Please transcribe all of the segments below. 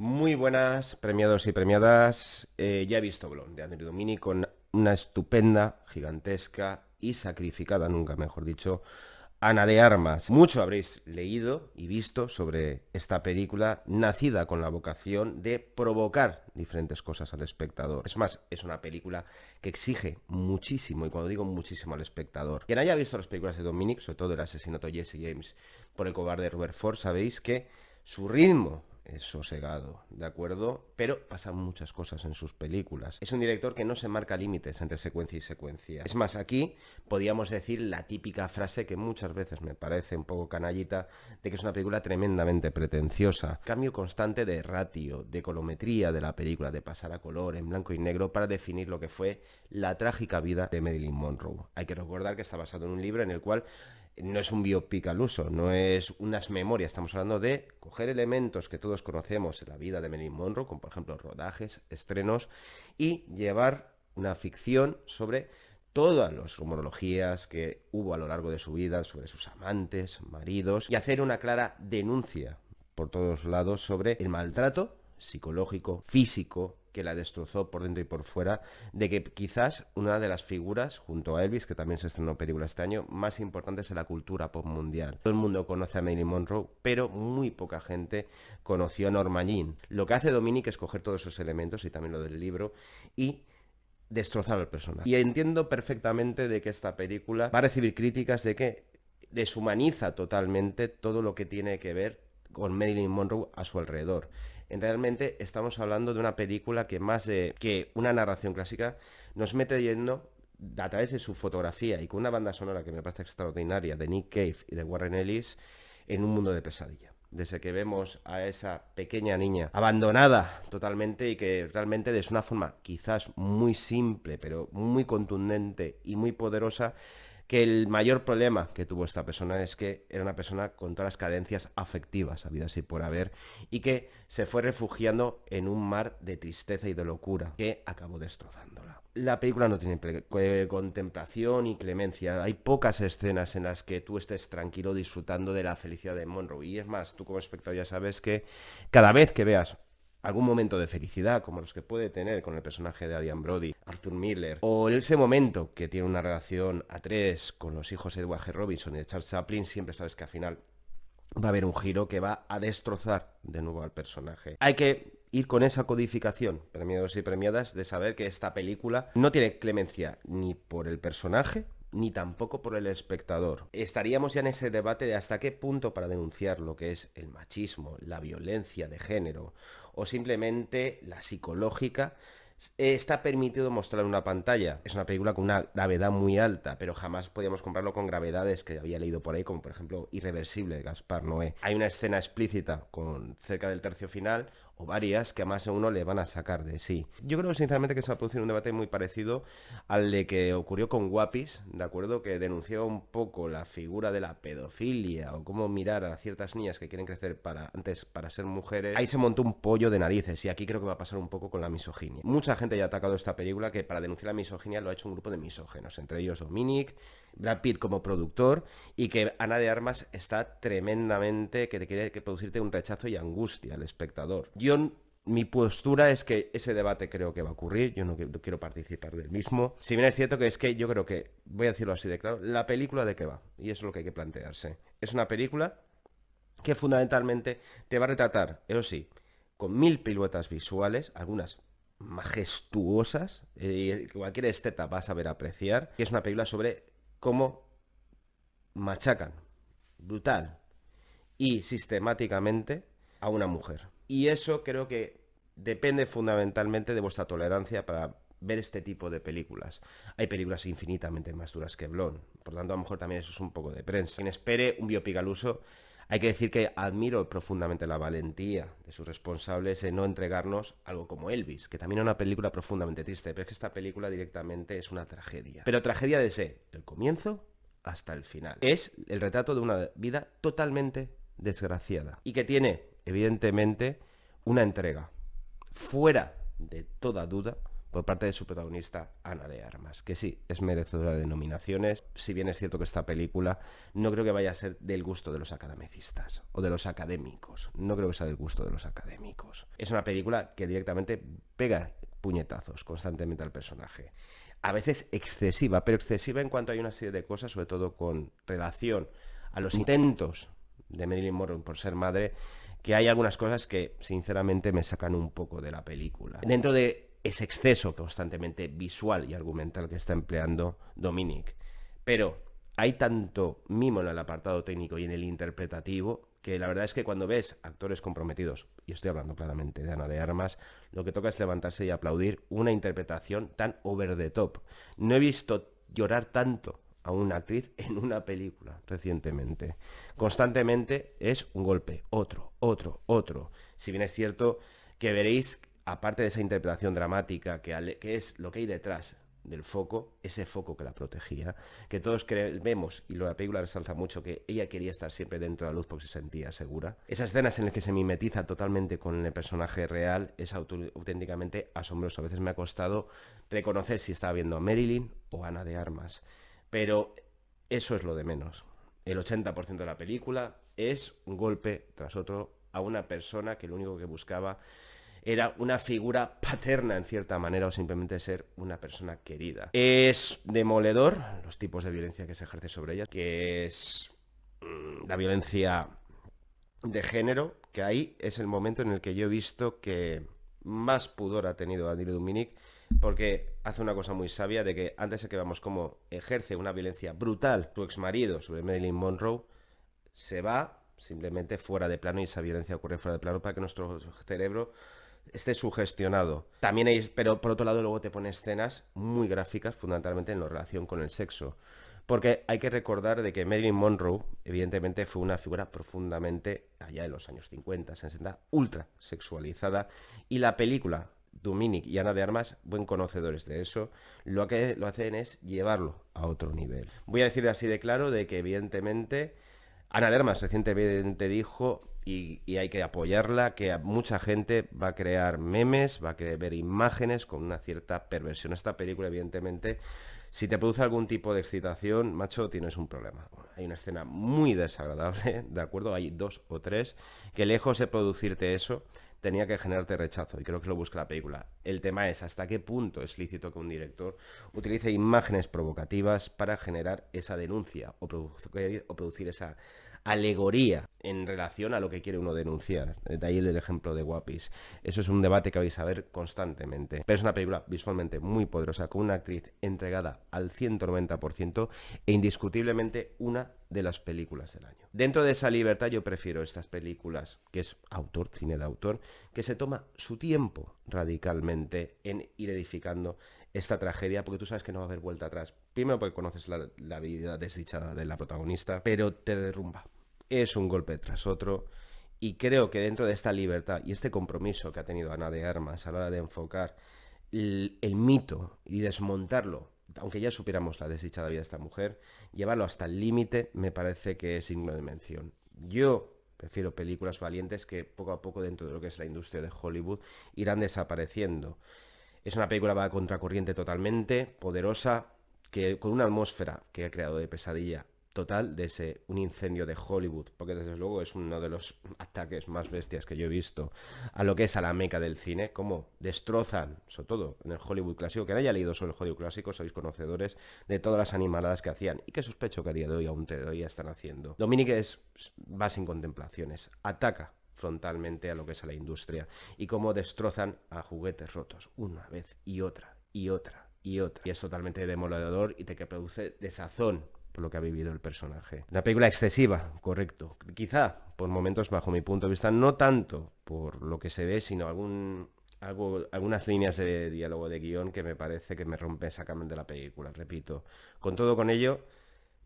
Muy buenas, premiados y premiadas. Ya he visto Blonde de Andrew Domini con una estupenda, gigantesca y sacrificada, nunca mejor dicho, Ana de Armas. Mucho habréis leído y visto sobre esta película, nacida con la vocación de provocar diferentes cosas al espectador. Es más, es una película que exige muchísimo, y cuando digo muchísimo al espectador. Quien haya visto las películas de Dominic, sobre todo el asesinato de Jesse James por el cobarde Robert Ford, sabéis que su ritmo es sosegado, ¿de acuerdo? Pero pasan muchas cosas en sus películas. Es un director que no se marca límites entre secuencia y secuencia. Es más, aquí podríamos decir la típica frase que muchas veces me parece un poco canallita, de que es una película tremendamente pretenciosa. Cambio constante de ratio, de colometría de la película, de pasar a color, en blanco y negro, para definir lo que fue la trágica vida de Marilyn Monroe. Hay que recordar que está basado en un libro en el cual no es un biopic al uso, no es unas memorias, estamos hablando de coger elementos que todos conocemos en la vida de Marilyn Monroe, como por ejemplo rodajes, estrenos, y llevar una ficción sobre todas las rumorologías que hubo a lo largo de su vida, sobre sus amantes, maridos, y hacer una clara denuncia por todos lados sobre el maltrato psicológico, físico, que la destrozó por dentro y por fuera, de que quizás una de las figuras, junto a Elvis, que también se estrenó película este año, más importantes en la cultura pop mundial. Todo el mundo conoce a Marilyn Monroe, pero muy poca gente conoció a Norma Jean. Lo que hace Dominic es coger todos esos elementos, y también lo del libro, y destrozar al personaje. Y entiendo perfectamente de que esta película va a recibir críticas de que deshumaniza totalmente todo lo que tiene que ver con Marilyn Monroe a su alrededor. Realmente estamos hablando de una película que más de que una narración clásica nos mete yendo a través de su fotografía y con una banda sonora que me parece extraordinaria de Nick Cave y de Warren Ellis en un mundo de pesadilla. Desde que vemos a esa pequeña niña abandonada totalmente y que realmente de una forma quizás muy simple pero muy contundente y muy poderosa, que el mayor problema que tuvo esta persona es que era una persona con todas las carencias afectivas habidas y por haber, y que se fue refugiando en un mar de tristeza y de locura que acabó destrozándola. La película no tiene contemplación y clemencia. Hay pocas escenas en las que tú estés tranquilo disfrutando de la felicidad de Monroe. Y es más, tú como espectador ya sabes que cada vez que veas algún momento de felicidad, como los que puede tener con el personaje de Adrian Brody, Arthur Miller, o ese momento que tiene una relación a tres con los hijos de Edward G. Robinson y de Charles Chaplin, siempre sabes que al final va a haber un giro que va a destrozar de nuevo al personaje. Hay que ir con esa codificación, premiados y premiadas, de saber que esta película no tiene clemencia ni por el personaje, ni tampoco por el espectador. Estaríamos ya en ese debate de hasta qué punto para denunciar lo que es el machismo, la violencia de género o simplemente la psicológica está permitido mostrar en una pantalla. Es una película con una gravedad muy alta, pero jamás podíamos compararlo con gravedades que había leído por ahí, como por ejemplo Irreversible de Gaspar Noé. Hay una escena explícita con cerca del tercio final, o varias, que a más de uno le van a sacar de sí. Yo creo sinceramente que se va a producir un debate muy parecido al de que ocurrió con Guapis, ¿de acuerdo? Que denunció un poco la figura de la pedofilia o cómo mirar a ciertas niñas que quieren crecer antes para ser mujeres. Ahí se montó un pollo de narices, y aquí creo que va a pasar un poco con la misoginia. Mucha gente ya ha atacado esta película, que para denunciar la misoginia lo ha hecho un grupo de misógenos, entre ellos Dominic, Brad Pitt como productor, y que Ana de Armas está tremendamente, que te quiere que producirte un rechazo y angustia al espectador. Mi postura es que ese debate creo que va a ocurrir, yo no quiero participar del mismo. Si bien es cierto que es que yo creo que, voy a decirlo así de claro, la película de qué va, y eso es lo que hay que plantearse. Es una película que fundamentalmente te va a retratar, eso sí, con mil piruetas visuales, algunas majestuosas, y cualquier esteta va a saber apreciar, que es una película sobre cómo machacan brutal y sistemáticamente a una mujer. Y eso creo que depende fundamentalmente de vuestra tolerancia para ver este tipo de películas. Hay películas infinitamente más duras que Blonde, por lo tanto a lo mejor también eso es un poco de prensa. Quien espere un biopic al uso, hay que decir que admiro profundamente la valentía de sus responsables de no entregarnos algo como Elvis, que también es una película profundamente triste, pero es que esta película directamente es una tragedia. Pero tragedia desde el comienzo hasta el final. Es el retrato de una vida totalmente desgraciada y que tiene, evidentemente, una entrega fuera de toda duda por parte de su protagonista, Ana de Armas, que sí, es merecedora de nominaciones. Si bien es cierto que esta película no creo que vaya a ser del gusto de los academicistas o de los académicos. No creo que sea del gusto de los académicos. Es una película que directamente pega puñetazos constantemente al personaje. A veces excesiva, pero excesiva en cuanto hay una serie de cosas, sobre todo con relación a los intentos de Marilyn Monroe por ser madre, que hay algunas cosas que sinceramente me sacan un poco de la película. Dentro de ese exceso constantemente visual y argumental que está empleando Dominic. Pero hay tanto mimo en el apartado técnico y en el interpretativo que la verdad es que cuando ves actores comprometidos, y estoy hablando claramente de Ana de Armas, lo que toca es levantarse y aplaudir una interpretación tan over the top. No he visto llorar tanto a una actriz en una película recientemente. Constantemente es un golpe, otro, otro, otro. Si bien es cierto que veréis, aparte de esa interpretación dramática que es lo que hay detrás del foco, ese foco que la protegía, que todos vemos, y la película resalta mucho, que ella quería estar siempre dentro de la luz porque se sentía segura. Esas escenas en las que se mimetiza totalmente con el personaje real es auténticamente asombroso. A veces me ha costado reconocer si estaba viendo a Marilyn o a Ana de Armas. Pero eso es lo de menos. El 80% de la película es un golpe tras otro a una persona que lo único que buscaba era una figura paterna en cierta manera o simplemente ser una persona querida. Es demoledor los tipos de violencia que se ejerce sobre ella, que es la violencia de género, que ahí es el momento en el que yo he visto que más pudor ha tenido Adil Dominic, porque hace una cosa muy sabia de que antes de que veamos cómo ejerce una violencia brutal su exmarido sobre Marilyn Monroe, se va simplemente fuera de plano y esa violencia ocurre fuera de plano para que nuestro cerebro esté sugestionado. También hay, pero por otro lado luego te pone escenas muy gráficas, fundamentalmente en la relación con el sexo. Porque hay que recordar de que Marilyn Monroe, evidentemente, fue una figura profundamente, allá en los años 50, 60, ultra sexualizada. Y la película, Dominic y Ana de Armas, buen conocedores de eso, lo que lo hacen es llevarlo a otro nivel. Voy a decir así de claro de que, evidentemente, Ana de Armas recientemente dijo, y hay que apoyarla, que a mucha gente va a crear memes, va a querer ver imágenes con una cierta perversión. Esta película, evidentemente, si te produce algún tipo de excitación, macho, tienes un problema. Hay una escena muy desagradable, ¿de acuerdo? Hay 2 o 3 que lejos de producirte eso, tenía que generarte rechazo, y creo que lo busca la película. El tema es hasta qué punto es lícito que un director utilice imágenes provocativas para generar esa denuncia o producir esa alegoría en relación a lo que quiere uno denunciar. De ahí el ejemplo de Guapis. Eso es un debate que vais a ver constantemente. Pero es una película visualmente muy poderosa, con una actriz entregada al 190% e indiscutiblemente una de las películas del año. Dentro de esa libertad yo prefiero estas películas, que es autor, cine de autor, que se toma su tiempo radicalmente en ir edificando esta tragedia, porque tú sabes que no va a haber vuelta atrás. Primero porque conoces la vida desdichada de la protagonista, pero te derrumba. Es un golpe tras otro. Y creo que dentro de esta libertad y este compromiso que ha tenido Ana de Armas a la hora de enfocar el mito y desmontarlo, aunque ya supiéramos la desdichada vida de esta mujer, llevarlo hasta el límite me parece que es signo de mención. Yo prefiero películas valientes que poco a poco dentro de lo que es la industria de Hollywood irán desapareciendo. Es una película va a contracorriente totalmente, poderosa, que con una atmósfera que ha creado de pesadilla total de un incendio de Hollywood, porque desde luego es uno de los ataques más bestias que yo he visto a lo que es a la meca del cine, cómo destrozan, sobre todo en el Hollywood clásico, que no haya leído sobre el Hollywood clásico, sois conocedores de todas las animaladas que hacían y que sospecho que a día de hoy aún todavía están haciendo. Dominic va sin contemplaciones, ataca frontalmente a lo que es a la industria y cómo destrozan a juguetes rotos una vez y otra y otra y otra. Y es totalmente demoledor y te que produce desazón por lo que ha vivido el personaje. Una película excesiva, correcto. Quizá, por momentos, bajo mi punto de vista, no tanto por lo que se ve, sino algunas líneas de diálogo de guión que me parece que me rompen exactamente la película. Repito, con todo con ello,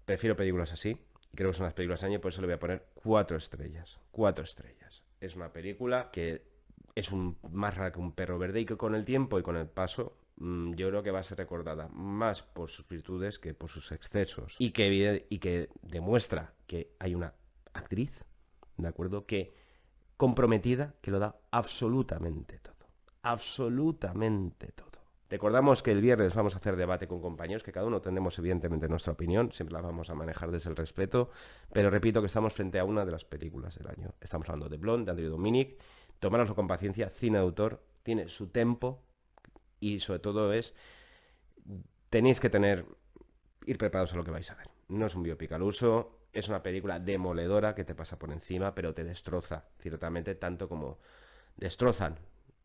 prefiero películas así. Creo que son las películas del año, por eso le voy a poner 4 estrellas. 4 estrellas. Es una película que es más rara que un perro verde y que con el tiempo y con el paso yo creo que va a ser recordada más por sus virtudes que por sus excesos. Y que demuestra que hay una actriz, ¿de acuerdo? Que comprometida, que lo da absolutamente todo. Absolutamente todo. Recordamos que el viernes vamos a hacer debate con compañeros, que cada uno tendremos evidentemente nuestra opinión, siempre la vamos a manejar desde el respeto, pero repito que estamos frente a una de las películas del año. Estamos hablando de Blonde, de Andrew Dominic. Tomároslo con paciencia, cine de autor, tiene su tempo y sobre todo tenéis que ir preparados a lo que vais a ver. No es un biopic al uso, es una película demoledora que te pasa por encima, pero te destroza, ciertamente, tanto como destrozan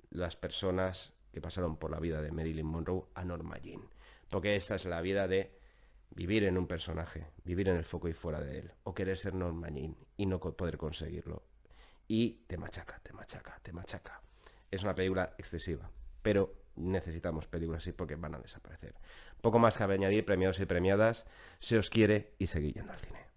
las personas que pasaron por la vida de Marilyn Monroe a Norma Jean. Porque esta es la vida de vivir en un personaje, vivir en el foco y fuera de él, o querer ser Norma Jean y no poder conseguirlo. Y te machaca, te machaca, te machaca. Es una película excesiva, pero necesitamos películas así porque van a desaparecer. Poco más que añadir, premiados y premiadas, se os quiere y seguid yendo al cine.